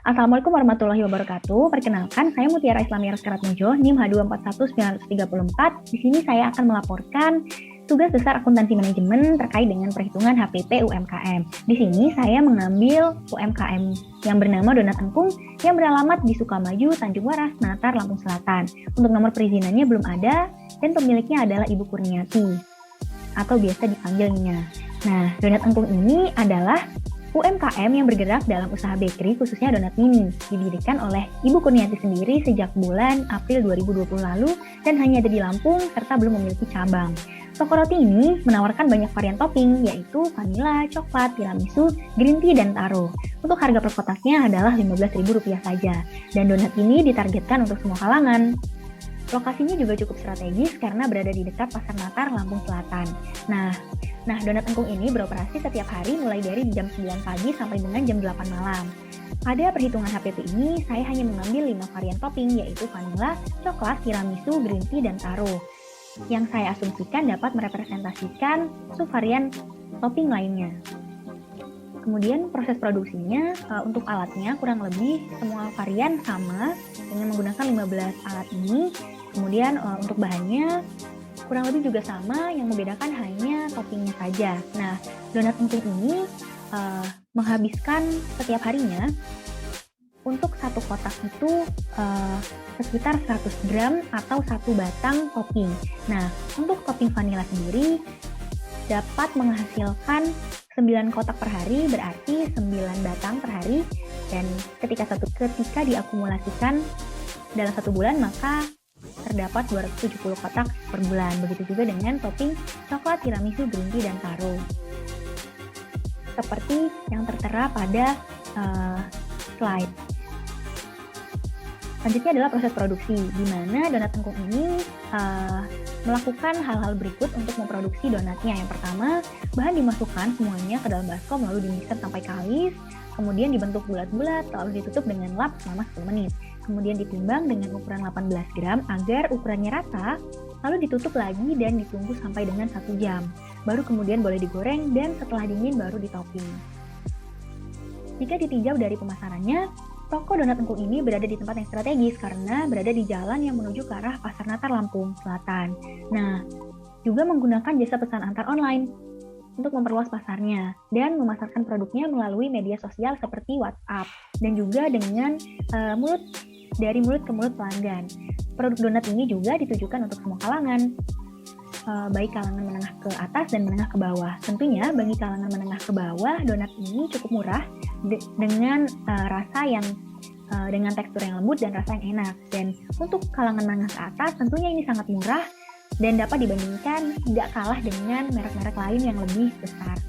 Assalamualaikum warahmatullahi wabarakatuh. Perkenalkan, saya Mutiara Islamiyah Ratmojo, NIM H2419934. Di sini saya akan melaporkan tugas besar akuntansi manajemen terkait dengan perhitungan HPP UMKM. Di sini saya mengambil UMKM yang bernama Donat Engkung yang beralamat di Sukamaju, Tanjung Waras, Natar, Lampung Selatan. Untuk nomor perizinannya belum ada dan pemiliknya adalah Ibu Kurniati atau biasa dipanggilnya. Nah, Donat Engkung ini adalah UMKM yang bergerak dalam usaha bakery khususnya donat mini, didirikan oleh Ibu Kurniati sendiri sejak bulan April 2020 lalu dan hanya ada di Lampung serta belum memiliki cabang. Toko roti ini menawarkan banyak varian topping yaitu vanila, coklat, tiramisu, green tea, dan taro. Untuk harga per kotaknya adalah Rp15.000 saja dan donat ini ditargetkan untuk semua kalangan. Lokasinya juga cukup strategis karena berada di dekat Pasar Natar, Lampung Selatan. Nah, Donat Engkung ini beroperasi setiap hari mulai dari jam 9 pagi sampai dengan jam 8 malam. Pada perhitungan HPP ini, saya hanya mengambil 5 varian topping yaitu vanila, coklat, tiramisu, green tea, dan taro. Yang saya asumsikan dapat merepresentasikan subvarian topping lainnya. Kemudian proses produksinya, untuk alatnya kurang lebih semua varian sama dengan menggunakan 15 alat ini. Kemudian untuk bahannya kurang lebih juga sama, yang membedakan hanya toppingnya saja. Nah, Donat Engkung ini menghabiskan setiap harinya untuk satu kotak itu sekitar 100 gram atau 1 batang topping. Nah, untuk topping vanila sendiri dapat menghasilkan 9 kotak per hari, berarti 9 batang per hari, dan ketika diakumulasikan dalam 1 bulan maka terdapat 270 kotak per bulan. Begitu juga dengan topping coklat, tiramisu, green tea, dan taro. Seperti yang tertera pada slide. Selanjutnya adalah proses produksi, di mana Donat Engkung ini melakukan hal-hal berikut untuk memproduksi donatnya. Yang pertama, bahan dimasukkan semuanya ke dalam baskom lalu dimixer sampai kalis, kemudian dibentuk bulat-bulat lalu ditutup dengan lap selama 10 menit. Kemudian ditimbang dengan ukuran 18 gram agar ukurannya rata, lalu ditutup lagi dan ditunggu sampai dengan 1 jam. Baru kemudian boleh digoreng dan setelah dingin baru ditopping. Jika ditinjau dari pemasarannya, toko Donat Engkung ini berada di tempat yang strategis karena berada di jalan yang menuju ke arah Pasar Natar, Lampung Selatan. Nah, juga menggunakan jasa pesan antar online untuk memperluas pasarnya dan memasarkan produknya melalui media sosial seperti WhatsApp dan juga dengan dari mulut ke mulut pelanggan. Produk donat ini juga ditujukan untuk semua kalangan, baik kalangan menengah ke atas dan menengah ke bawah. Tentunya bagi kalangan menengah ke bawah, donat ini cukup murah dengan rasa yang dengan tekstur yang lembut dan rasa yang enak. Dan untuk kalangan menengah ke atas, tentunya ini sangat murah dan dapat dibandingkan tidak kalah dengan merek-merek lain yang lebih besar.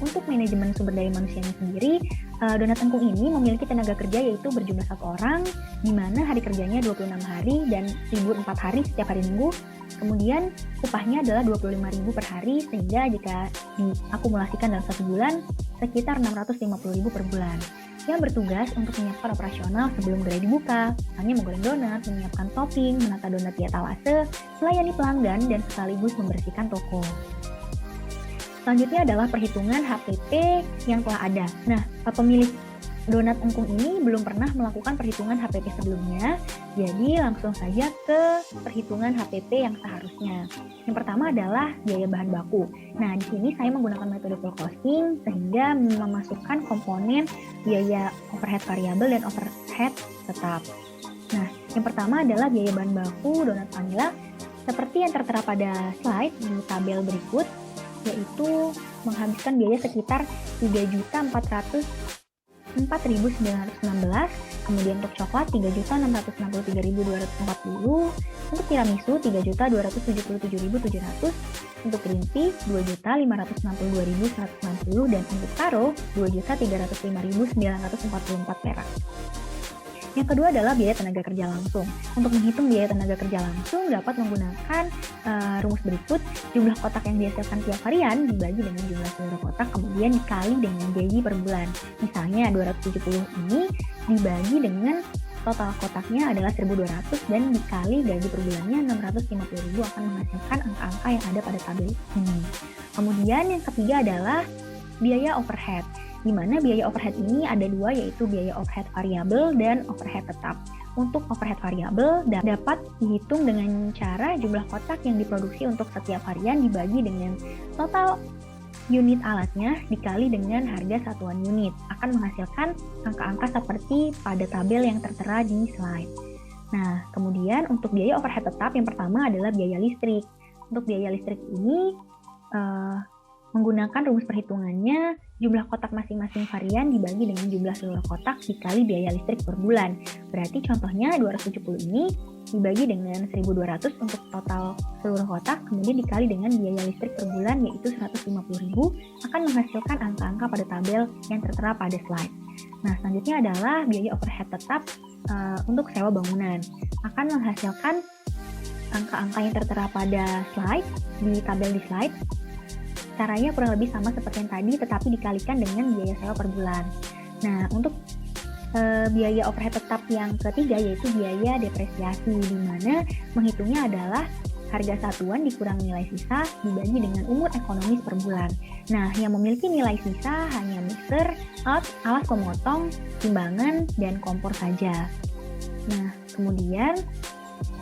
Untuk manajemen sumber daya manusianya sendiri, Donat Engkung ini memiliki tenaga kerja yaitu berjumlah 1 orang, di mana hari kerjanya 26 hari dan libur 4 hari setiap hari Minggu. Kemudian upahnya adalah Rp25.000 per hari, sehingga jika diakumulasikan dalam 1 bulan, sekitar Rp650.000 per bulan. Yang bertugas untuk menyiapkan operasional sebelum gerai dibuka, hanya menggoreng donat, menyiapkan topping, menata donat di etalase, melayani pelanggan, dan sekaligus membersihkan toko. Selanjutnya adalah perhitungan HPP yang telah ada. Nah, pemilik Donat Engkung ini belum pernah melakukan perhitungan HPP sebelumnya, jadi langsung saja ke perhitungan HPP yang seharusnya. Yang pertama adalah biaya bahan baku. Nah, di sini saya menggunakan metode full costing sehingga memasukkan komponen biaya overhead variabel dan overhead tetap. Nah, yang pertama adalah biaya bahan baku donat vanila seperti yang tertera pada slide di tabel berikut, yaitu menghabiskan biaya sekitar Rp3.404.916, kemudian untuk coklat Rp3.663.240, untuk tiramisu Rp3.277.700, untuk green tea Rp2.562.160, dan untuk taro Rp2.305.944 perak. Yang kedua adalah biaya tenaga kerja langsung. Untuk menghitung biaya tenaga kerja langsung dapat menggunakan rumus berikut. Jumlah kotak yang dihasilkan tiap harian dibagi dengan jumlah seluruh kotak, kemudian dikali dengan gaji per bulan. Misalnya 270 ini dibagi dengan total kotaknya adalah 1.200 dan dikali gaji per bulannya 650.000 akan menghasilkan angka-angka yang ada pada tabel ini. Kemudian yang ketiga adalah biaya overhead. di mana biaya overhead ini ada dua, yaitu biaya overhead variabel dan overhead tetap. Untuk overhead variabel dapat dihitung dengan cara jumlah kotak yang diproduksi untuk setiap harian dibagi dengan total unit alatnya dikali dengan harga satuan unit, akan menghasilkan angka-angka seperti pada tabel yang tertera di slide. Nah, kemudian untuk biaya overhead tetap yang pertama adalah biaya listrik. Untuk biaya listrik ini menggunakan rumus perhitungannya jumlah kotak masing-masing varian dibagi dengan jumlah seluruh kotak dikali biaya listrik per bulan. Berarti contohnya 270 ini dibagi dengan 1.200 untuk total seluruh kotak, kemudian dikali dengan biaya listrik per bulan yaitu 150.000, akan menghasilkan angka-angka pada tabel yang tertera pada slide. Nah, selanjutnya adalah biaya overhead tetap untuk sewa bangunan. Akan menghasilkan angka-angka yang tertera pada slide, di tabel di slide. Caranya kurang lebih sama seperti yang tadi, tetapi dikalikan dengan biaya sewa per bulan. Nah, untuk biaya overhead tetap yang ketiga yaitu biaya depresiasi, di mana menghitungnya adalah harga satuan dikurang nilai sisa dibagi dengan umur ekonomis per bulan. Nah, yang memiliki nilai sisa hanya mixer, alas pemotong, timbangan, dan kompor saja. Nah, kemudian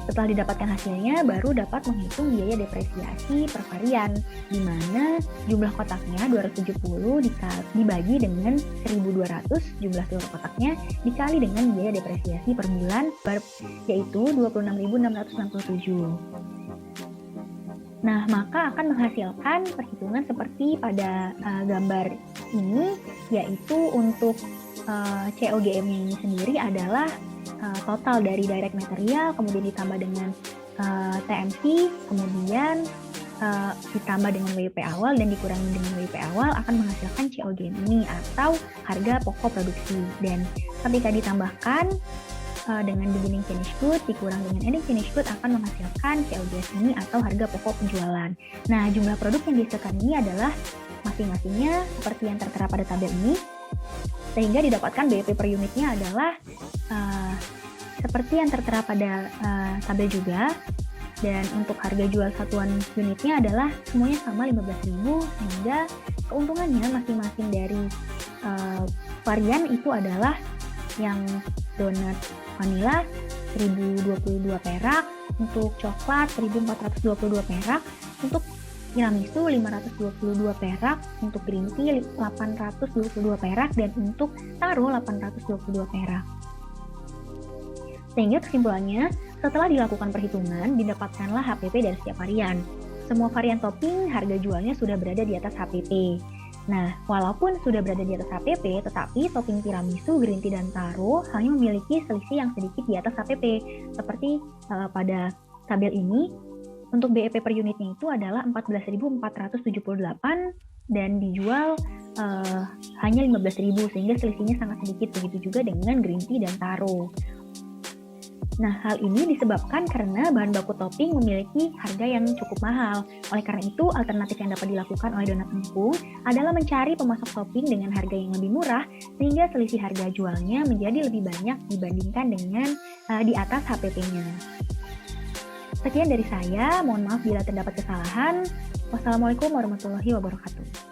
setelah didapatkan hasilnya, baru dapat menghitung biaya depresiasi per varian, di mana jumlah kotaknya 270 dibagi dengan 1.200 jumlah seluruh kotaknya dikali dengan biaya depresiasi per bulan, yaitu 26.667. Nah, maka akan menghasilkan perhitungan seperti pada gambar ini, yaitu untuk COGM ini sendiri adalah total dari direct material, kemudian ditambah dengan TMC, kemudian ditambah dengan WIP awal dan dikurangi dengan WIP awal akan menghasilkan COGM ini atau harga pokok produksi. Dan ketika ditambahkan dengan beginning finish good dikurang dengan ending finish good akan menghasilkan COGS ini atau harga pokok penjualan. Nah, jumlah produk yang dihasilkan ini adalah masing-masingnya seperti yang tertera pada tabel ini, sehingga didapatkan BEP per unitnya adalah seperti yang tertera pada tabel juga. Dan untuk harga jual satuan unitnya adalah semuanya sama 15.000, sehingga keuntungannya masing-masing dari varian itu adalah yang donat vanilla 1.022 perak, untuk coklat 1.422 perak, untuk tiramisu 522 perak, untuk green tea 822 perak, dan untuk taro 822 perak. Sehingga kesimpulannya, setelah dilakukan perhitungan, didapatkanlah HPP dari setiap varian. Semua varian topping harga jualnya sudah berada di atas HPP. Nah, walaupun sudah berada di atas HPP, tetapi topping tiramisu, green tea, dan taro hanya memiliki selisih yang sedikit di atas HPP. Seperti pada tabel ini, untuk BEP per unitnya itu adalah 14.478 dan dijual hanya 15.000, sehingga selisihnya sangat sedikit. Begitu juga dengan green tea dan taro. Nah, hal ini disebabkan karena bahan baku topping memiliki harga yang cukup mahal. Oleh karena itu, alternatif yang dapat dilakukan oleh Donat Engkung adalah mencari pemasok topping dengan harga yang lebih murah, sehingga selisih harga jualnya menjadi lebih banyak dibandingkan dengan di atas HPP-nya. Sekian dari saya, mohon maaf bila terdapat kesalahan. Wassalamualaikum warahmatullahi wabarakatuh.